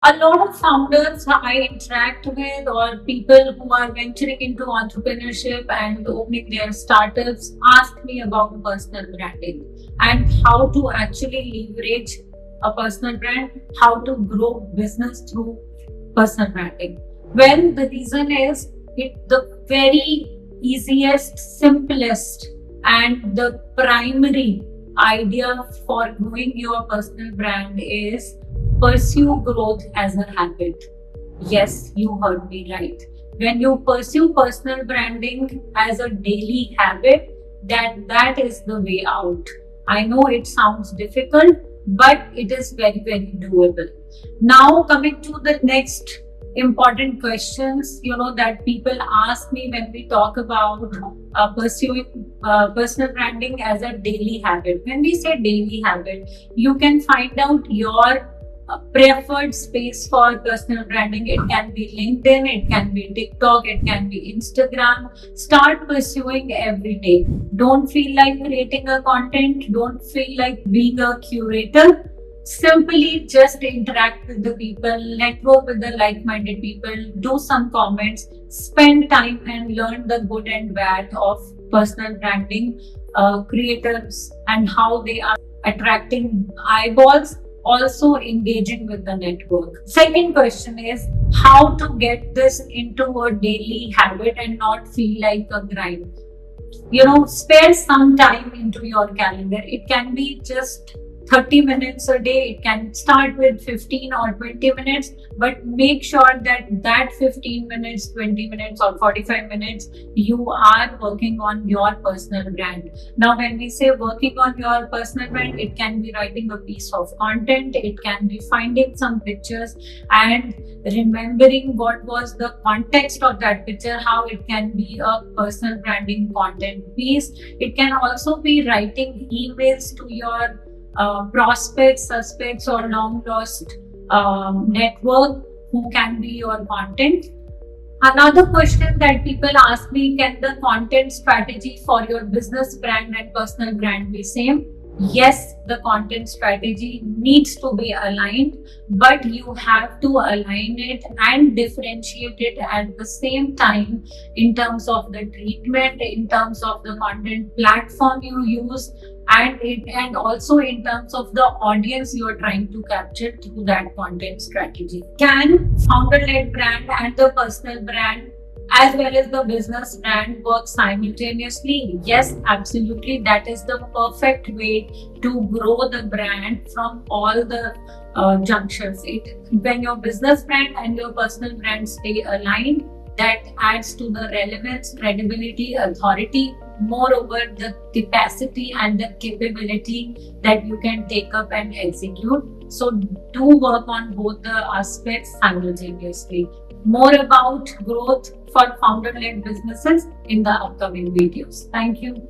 A lot of founders I interact with, or people who are venturing into entrepreneurship and opening their startups, ask me about personal branding and how to actually leverage a personal brand, how to grow business through personal branding. Well, the reason is the very easiest, simplest, and the primary idea for growing your personal brand is pursue growth as a habit. Yes, you heard me right. When you pursue personal branding as a daily habit, that is the way out. I know it sounds difficult, but it is very, very doable. Now, coming to the next important questions, that people ask me when we talk about pursuing personal branding as a daily habit. When we say daily habit, you can find out your preferred space for personal branding. It can be LinkedIn, it can be TikTok, it can be Instagram. Start pursuing every day. Don't feel like creating a content, don't feel like being a curator. Simply just interact with the people, network with the like-minded people, do some comments, spend time and learn the good and bad of personal branding creators and how they are attracting eyeballs, also engaging with the network. Second question is how to get this into a daily habit and not feel like a grind. Spare some time into your calendar. It can be just 30 minutes a day. It can start with 15 or 20 minutes, but make sure that 15 minutes, 20 minutes or 45 minutes, you are working on your personal brand. Now, when we say working on your personal brand, it can be writing a piece of content, it can be finding some pictures and remembering what was the context of that picture, how it can be a personal branding content piece. It can also be writing emails to your prospects, suspects, or long lost network who can be your content. Another question that people ask me, can the content strategy for your business brand and personal brand be same? Yes, the content strategy needs to be aligned, but you have to align it and differentiate it at the same time in terms of the treatment, in terms of the content platform you use, and also in terms of the audience you are trying to capture through that content strategy. Can founder-led brand and the personal brand as well as the business brand work simultaneously? Yes, absolutely. That is the perfect way to grow the brand from all the junctures. When your business brand and your personal brand stay aligned, that adds to the relevance, credibility, authority, moreover the capacity and the capability that you can take up and execute. So do work on both the aspects simultaneously. More about growth for founder-led businesses in the upcoming videos. Thank you.